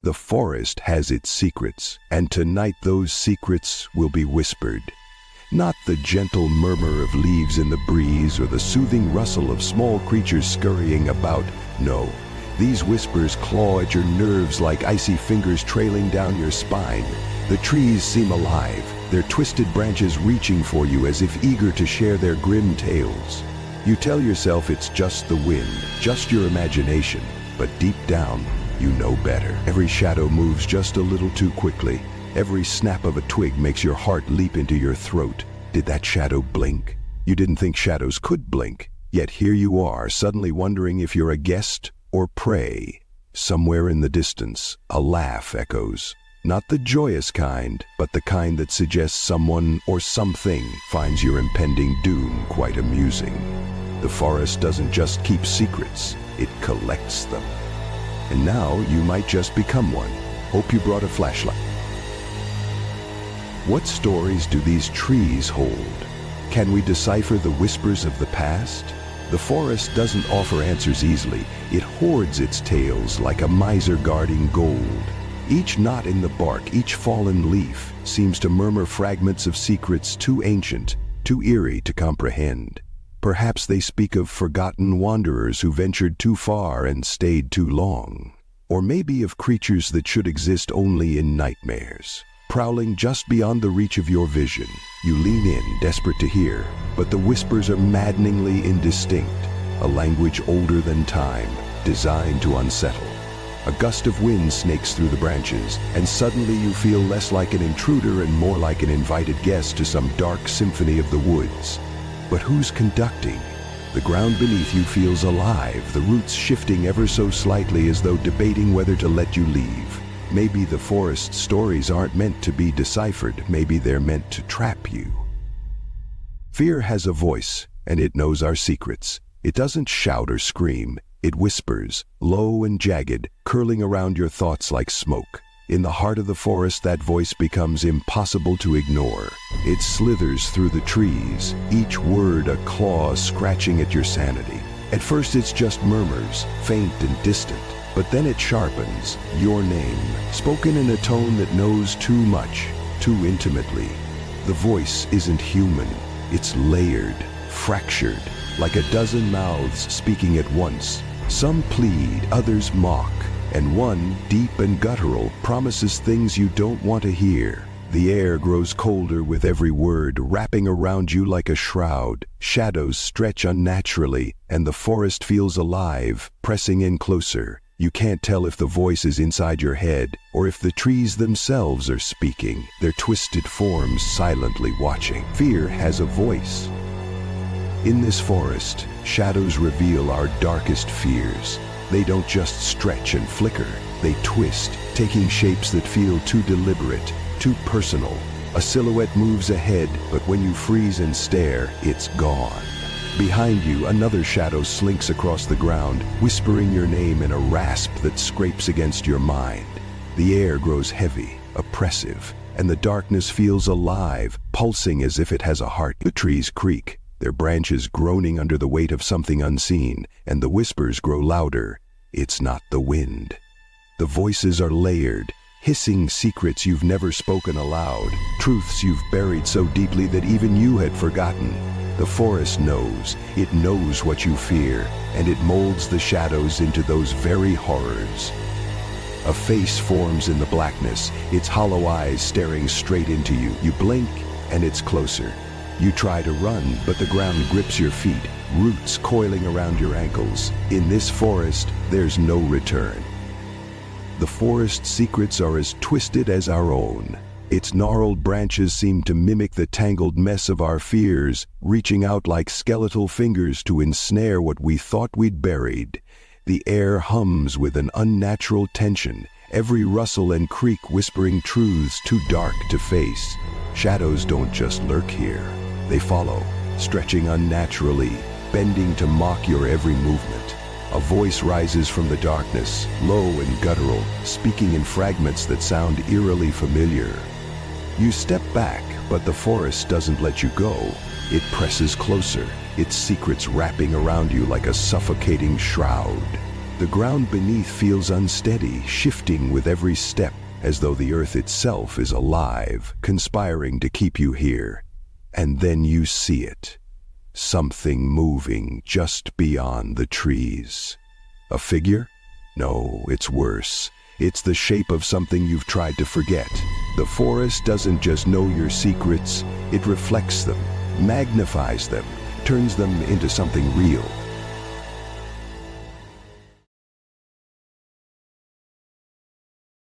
The forest has its secrets, and tonight those secrets will be whispered. Not the gentle murmur of leaves in the breeze or the soothing rustle of small creatures scurrying about. No, these whispers claw at your nerves like icy fingers trailing down your spine. The trees seem alive, their twisted branches reaching for you as if eager to share their grim tales. You tell yourself it's just the wind, just your imagination, but deep down, you know better. Every shadow moves just a little too quickly. Every snap of a twig makes your heart leap into your throat. Did that shadow blink? You didn't think shadows could blink, yet here you are, suddenly wondering if you're a guest or prey. Somewhere in the distance, a laugh echoes. Not the joyous kind, but the kind that suggests someone or something finds your impending doom quite amusing. The forest doesn't just keep secrets, it collects them. And now you might just become one. Hope you brought a flashlight. What stories do these trees hold? Can we decipher the whispers of the past? The forest doesn't offer answers easily. It hoards its tales like a miser guarding gold. Each knot in the bark, each fallen leaf, seems to murmur fragments of secrets too ancient, too eerie to comprehend. Perhaps they speak of forgotten wanderers who ventured too far and stayed too long. Or maybe of creatures that should exist only in nightmares. Prowling just beyond the reach of your vision, you lean in, desperate to hear, but the whispers are maddeningly indistinct, a language older than time, designed to unsettle. A gust of wind snakes through the branches, and suddenly you feel less like an intruder and more like an invited guest to some dark symphony of the woods. But who's conducting? The ground beneath you feels alive, the roots shifting ever so slightly as though debating whether to let you leave. Maybe the forest stories aren't meant to be deciphered, maybe they're meant to trap you. Fear has a voice, and it knows our secrets. It doesn't shout or scream, it whispers, low and jagged, curling around your thoughts like smoke. In the heart of the forest, that voice becomes impossible to ignore. It slithers through the trees, each word a claw scratching at your sanity. At first it's just murmurs, faint and distant, but then it sharpens, your name, spoken in a tone that knows too much, too intimately. The voice isn't human, it's layered, fractured, like a dozen mouths speaking at once. Some plead, others mock, and one, deep and guttural, promises things you don't want to hear. The air grows colder with every word, wrapping around you like a shroud. Shadows stretch unnaturally, and the forest feels alive, pressing in closer. You can't tell if the voice is inside your head, or if the trees themselves are speaking, their twisted forms silently watching. Fear has a voice. In this forest, shadows reveal our darkest fears. They don't just stretch and flicker, they twist, taking shapes that feel too deliberate, too personal. A silhouette moves ahead, but when you freeze and stare, it's gone. Behind you, another shadow slinks across the ground, whispering your name in a rasp that scrapes against your mind. The air grows heavy, oppressive, and the darkness feels alive, pulsing as if it has a heart. The trees creak, their branches groaning under the weight of something unseen, and the whispers grow louder. It's not the wind. The voices are layered, hissing secrets you've never spoken aloud, truths you've buried so deeply that even you had forgotten. The forest knows, it knows what you fear, and it molds the shadows into those very horrors. A face forms in the blackness, its hollow eyes staring straight into you. You blink, and it's closer. You try to run, but the ground grips your feet, roots coiling around your ankles. In this forest, there's no return. The forest's secrets are as twisted as our own. Its gnarled branches seem to mimic the tangled mess of our fears, reaching out like skeletal fingers to ensnare what we thought we'd buried. The air hums with an unnatural tension, every rustle and creak whispering truths too dark to face. Shadows don't just lurk here. They follow, stretching unnaturally, bending to mock your every movement. A voice rises from the darkness, low and guttural, speaking in fragments that sound eerily familiar. You step back, but the forest doesn't let you go. It presses closer, its secrets wrapping around you like a suffocating shroud. The ground beneath feels unsteady, shifting with every step, as though the earth itself is alive, conspiring to keep you here. And then you see it. Something moving just beyond the trees. A figure? No, it's worse. It's the shape of something you've tried to forget. The forest doesn't just know your secrets, it reflects them, magnifies them, turns them into something real.